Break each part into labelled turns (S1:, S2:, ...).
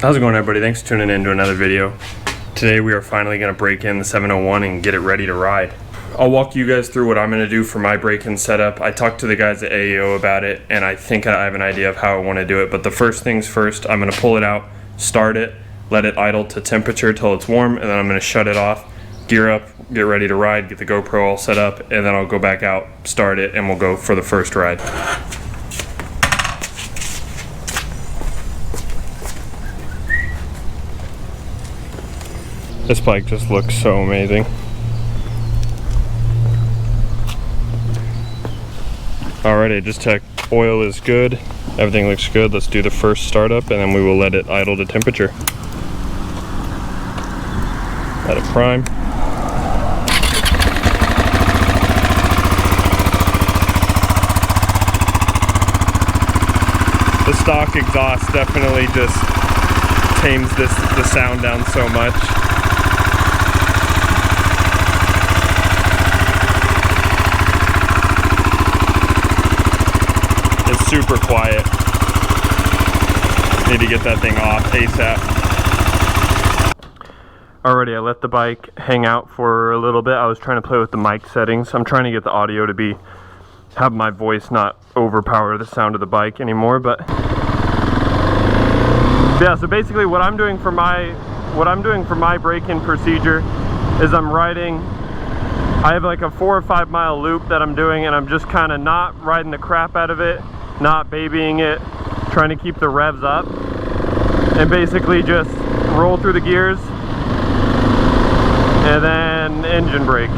S1: How's it going, everybody? Thanks for tuning in to another video. Today we are finally going to break in the 701 and get it ready to ride. I'll walk you guys through what I'm going to do for my break-in setup. I talked to the guys at AEO about it, and I think I have an idea of how I want to do it. But the first things first, I'm going to pull it out, start it, let it idle to temperature till it's warm, and then I'm going to shut it off, gear up, get ready to ride, get the GoPro all set up, and then I'll go back out, start it, and we'll go for the first ride. This bike just looks so amazing. Alrighty, just checked. Oil is good. Everything looks good. Let's do the first startup and then we will let it idle to temperature. Let it prime. The stock exhaust definitely just tames the sound down so much. It's super quiet. Need to get that thing off ASAP. Alrighty, I let the bike hang out for a little bit. I was trying to play with the mic settings. I'm trying to get the audio to have my voice not overpower the sound of the bike anymore, but yeah, so basically what I'm doing for my break-in procedure is I'm riding. I have like a 4 or 5 mile loop that I'm doing, and I'm just kind of not riding the crap out of it, not babying it, trying to keep the revs up, and basically just roll through the gears and then engine brake.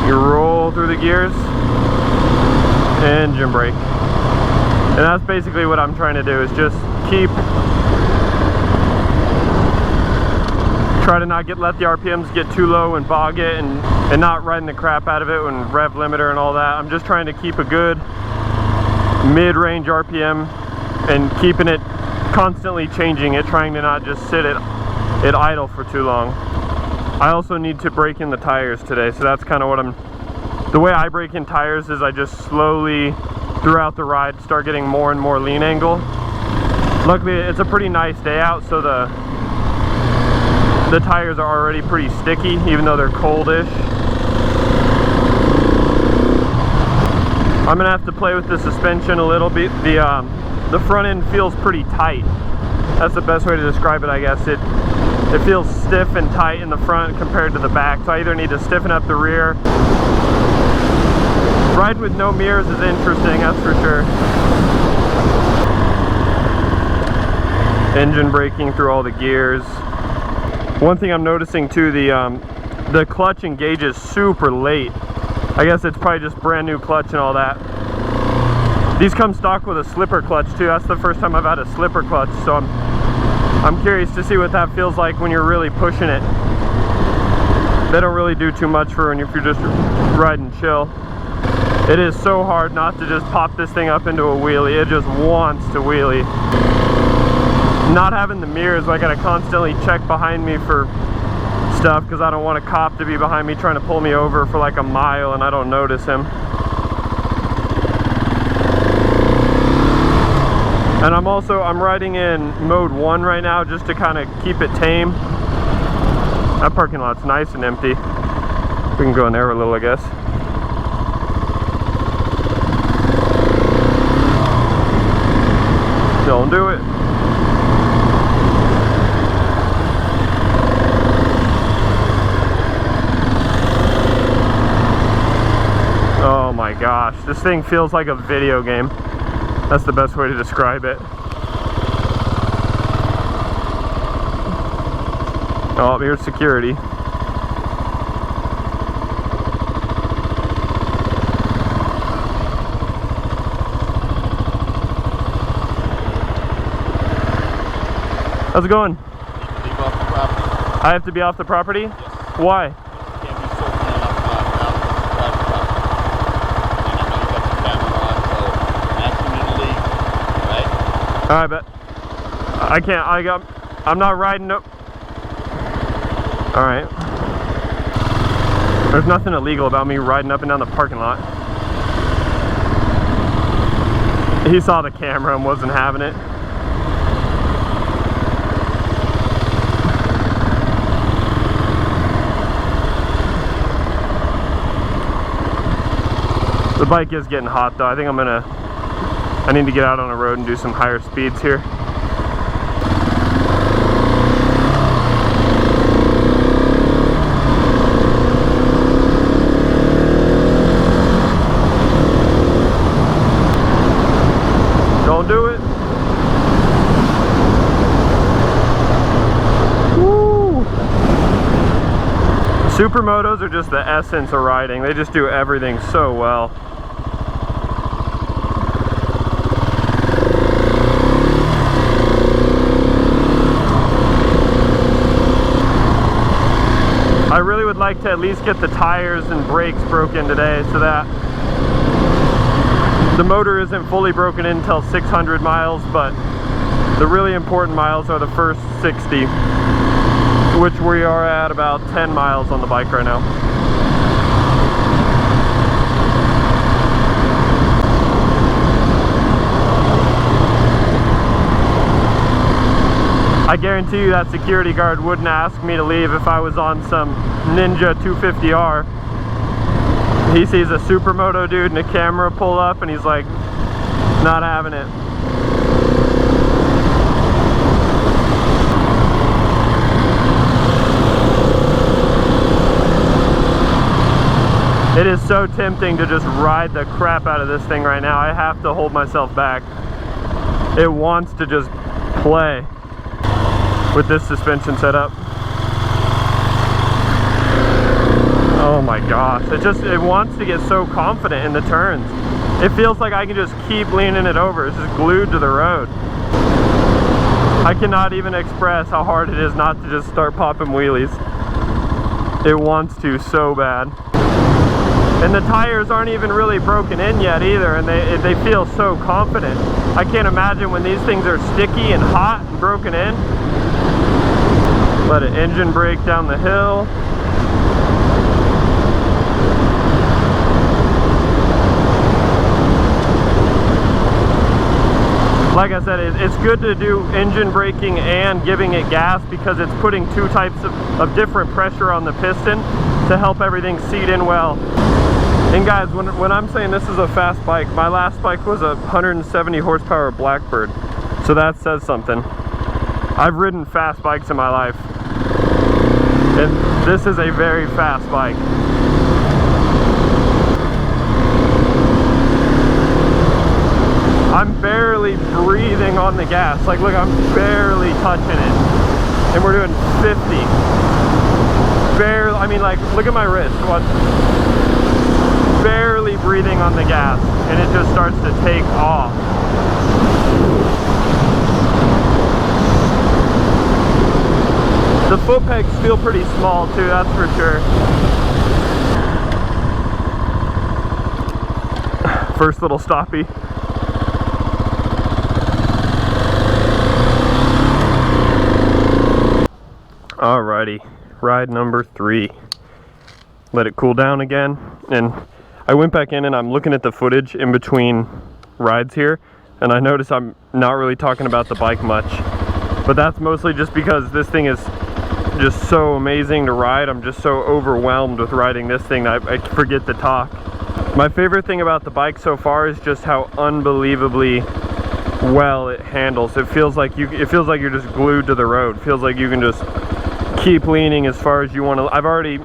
S1: You roll through the gears, engine brake. And that's basically what I'm trying to do, is just try to not let the RPMs get too low and bog it, and not riding the crap out of it when rev limiter and all that. I'm just trying to keep a good mid-range RPM and keeping it constantly changing it, trying to not just sit it idle for too long. I also need to break in the tires today, so that's kind of what the way I break in tires is I just slowly throughout the ride start getting more and more lean angle. Luckily it's a pretty nice day out, so the tires are already pretty sticky even though they're coldish. I'm gonna have to play with the suspension a little bit. The front end feels pretty tight. That's the best way to describe it, I guess. It feels stiff and tight in the front compared to the back, so I either need to stiffen up the rear. Riding with no mirrors is interesting, that's for sure. Engine braking through all the gears. One thing I'm noticing too, the clutch engages super late. I guess it's probably just brand new clutch and all that. These come stock with a slipper clutch too. That's the first time I've had a slipper clutch, so I'm curious to see what that feels like when you're really pushing it. They don't really do too much for if you're just riding chill. It is so hard not to just pop this thing up into a wheelie. It just wants to wheelie. Not having the mirrors, I gotta constantly check behind me for stuff because I don't want a cop to be behind me trying to pull me over for like a mile and I don't notice him. And I'm riding in mode 1 right now just to kind of keep it tame. That parking lot's nice and empty. We can go in there a little, I guess. Don't do it. Oh my gosh, this thing feels like a video game. That's the best way to describe it. Oh, here's security. How's it going? I have to be off the property? Yes. Why? Alright, but I can't, I'm not riding up. Alright. There's nothing illegal about me riding up and down the parking lot. He saw the camera and wasn't having it. The bike is getting hot though. I think I need to get out on the road and do some higher speeds here. Don't do it. Woo! Supermotos are just the essence of riding. They just do everything so well. I really would like to at least get the tires and brakes broken today so that the motor isn't fully broken in until 600 miles, but the really important miles are the first 60, which we are at about 10 miles on the bike right now. I guarantee you that security guard wouldn't ask me to leave if I was on some Ninja 250R. He sees a supermoto dude and a camera pull up and he's like, not having it. It is so tempting to just ride the crap out of this thing right now. I have to hold myself back. It wants to just play with this suspension setup. Oh my gosh, it wants to get so confident in the turns. It feels like I can just keep leaning it over. It's just glued to the road. I cannot even express how hard it is not to just start popping wheelies. It wants to so bad. And the tires aren't even really broken in yet either, and they feel so confident. I can't imagine when these things are sticky and hot and broken in. Let an engine brake down the hill. Like I said, it's good to do engine braking and giving it gas because it's putting two types of different pressure on the piston to help everything seat in well. And guys, when I'm saying this is a fast bike, my last bike was a 170 horsepower Blackbird. So that says something. I've ridden fast bikes in my life. And this is a very fast bike. I'm barely breathing on the gas. Like, look, I'm barely touching it. And we're doing 50. Barely, I mean, like, look at my wrist. What? Barely breathing on the gas. And it just starts to take off. The foot pegs feel pretty small too, that's for sure. First little stoppie. Alrighty, ride number 3. Let it cool down again. And I went back in and I'm looking at the footage in between rides here, and I notice I'm not really talking about the bike much. But that's mostly just because this thing is just so amazing to ride. I'm just so overwhelmed with riding this thing that I forget to talk. My favorite thing about the bike so far is just how unbelievably well it handles. It feels like you're just glued to the road. It feels like you can just keep leaning as far as you want to. I've already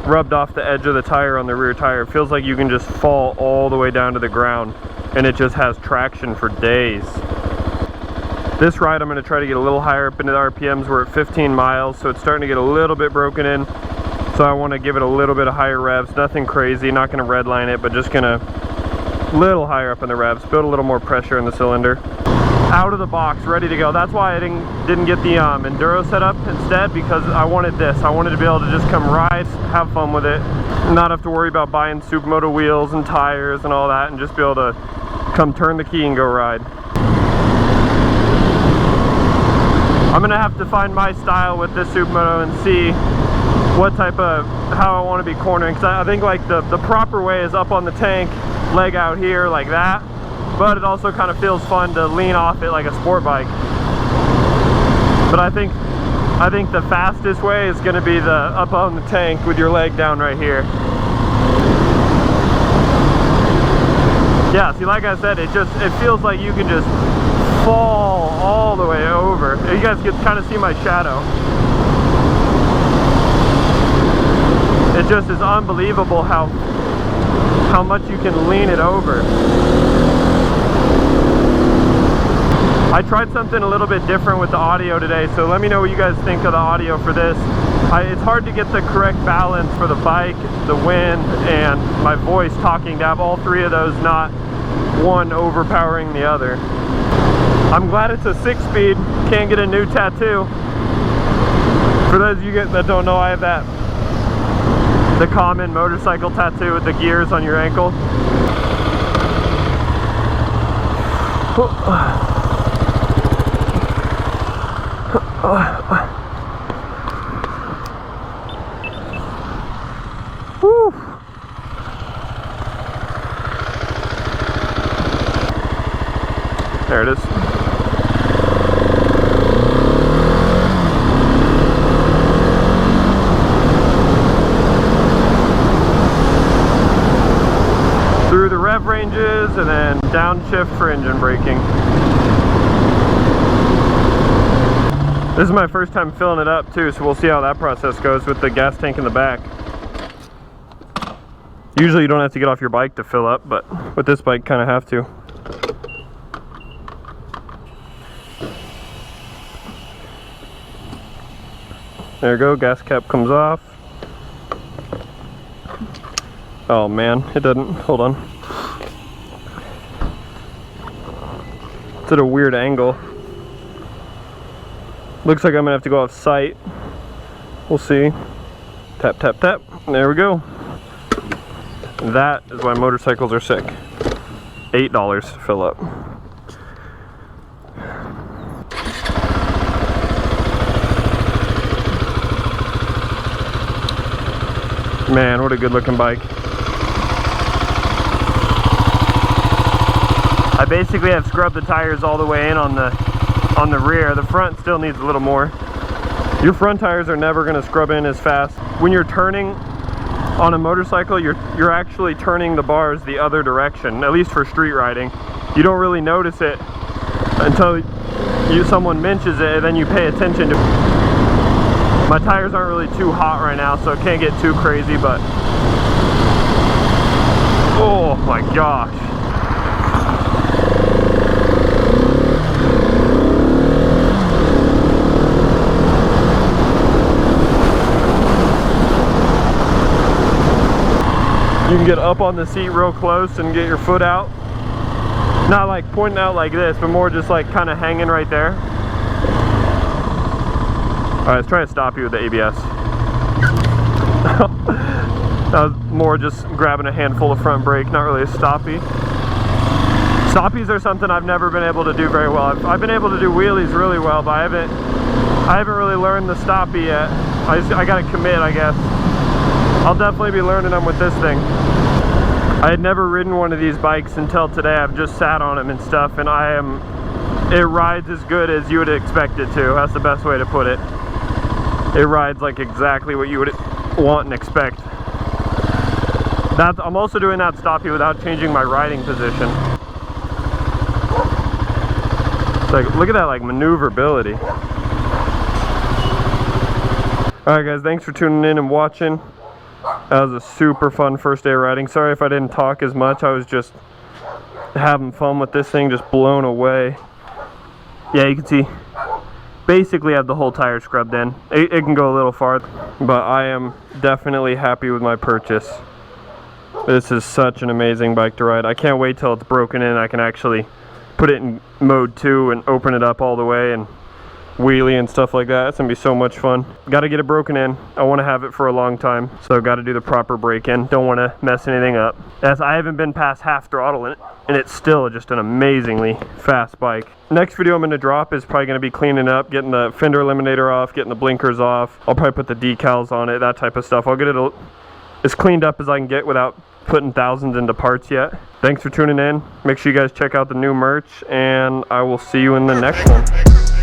S1: rubbed off the edge of the tire on the rear tire. It feels like you can just fall all the way down to the ground, and it just has traction for days. This ride I'm going to try to get a little higher up into the RPMs. We're at 15 miles, so it's starting to get a little bit broken in. So I want to give it a little bit of higher revs. Nothing crazy, not going to redline it, but just going to a little higher up in the revs, build a little more pressure in the cylinder. Out of the box, ready to go. That's why I didn't get the Enduro setup instead, because I wanted this. I wanted to be able to just come ride, have fun with it, not have to worry about buying supermoto wheels and tires and all that, and just be able to come turn the key and go ride. I'm gonna have to find my style with this supermoto and see what type of, how I want to be cornering, because I think like the proper way is up on the tank, leg out here like that, but it also kind of feels fun to lean off it like a sport bike. But I think the fastest way is going to be the up on the tank with your leg down right here. Yeah, see, like I said, it feels like you can just fall all the way over. You guys can kind of see my shadow. It just is unbelievable how much you can lean it over. I tried something a little bit different with the audio today, so let me know what you guys think of the audio for this. It's hard to get the correct balance for the bike, the wind, and my voice talking to have all three of those, not one overpowering the other. I'm glad it's a 6-speed, can't get a new tattoo. For those of you guys that don't know, I have the common motorcycle tattoo with the gears on your ankle. Woo. There it is. Through the rev ranges and then downshift for engine braking. This is my first time filling it up too, so we'll see how that process goes with the gas tank in the back. Usually you don't have to get off your bike to fill up, but with this bike kind of have to. There you go, gas cap comes off. Oh man, it doesn't, hold on. It's at a weird angle. Looks like I'm gonna have to go off site. We'll see. Tap, tap, tap. There we go. That is why motorcycles are sick. $8 to fill up. Man, what a good looking bike. I basically have scrubbed the tires all the way in on the rear. The front still needs a little more. Your front tires are never going to scrub in as fast. When you're turning on a motorcycle, you're actually turning the bars the other direction, at least for street riding. You don't really notice it until someone mentions it, and then you pay attention to it. My tires aren't really too hot right now, so it can't get too crazy, but oh my gosh. You can get up on the seat real close and get your foot out. Not like pointing out like this, but more just like kind of hanging right there. Alright, let's try to stop you with the ABS. That was more just grabbing a handful of front brake, not really a stoppie. Stoppies are something I've never been able to do very well. I've been able to do wheelies really well, but I haven't really learned the stoppie yet. I gotta commit, I guess. I'll definitely be learning them with this thing. I had never ridden one of these bikes until today. I've just sat on them and stuff, and it rides as good as you would expect it to. That's the best way to put it. It rides like exactly what you would want and expect. I'm also doing that stoppie without changing my riding position. It's like, look at that like maneuverability. Alright guys, thanks for tuning in and watching. That was a super fun first day of riding. Sorry if I didn't talk as much. I was just having fun with this thing, just blown away. Yeah, you can see basically I have the whole tire scrubbed in. It can go a little farther, but I am definitely happy with my purchase. This is such an amazing bike to ride. I can't wait till it's broken in. I can actually put it in mode 2 and open it up all the way and wheelie and stuff like that. It's gonna be so much fun. Got to get it broken in. I want to have it for a long time, so got to do the proper break in. Don't want to mess anything up. As I haven't been past half throttle in it, and it's still just an amazingly fast bike. Next video I'm going to drop is probably going to be cleaning up, getting the fender eliminator off, getting the blinkers off. I'll probably put the decals on it, that type of stuff. I'll get it as cleaned up as I can get without putting thousands into parts yet. Thanks for tuning in. Make sure you guys check out the new merch, and I will see you in the next one.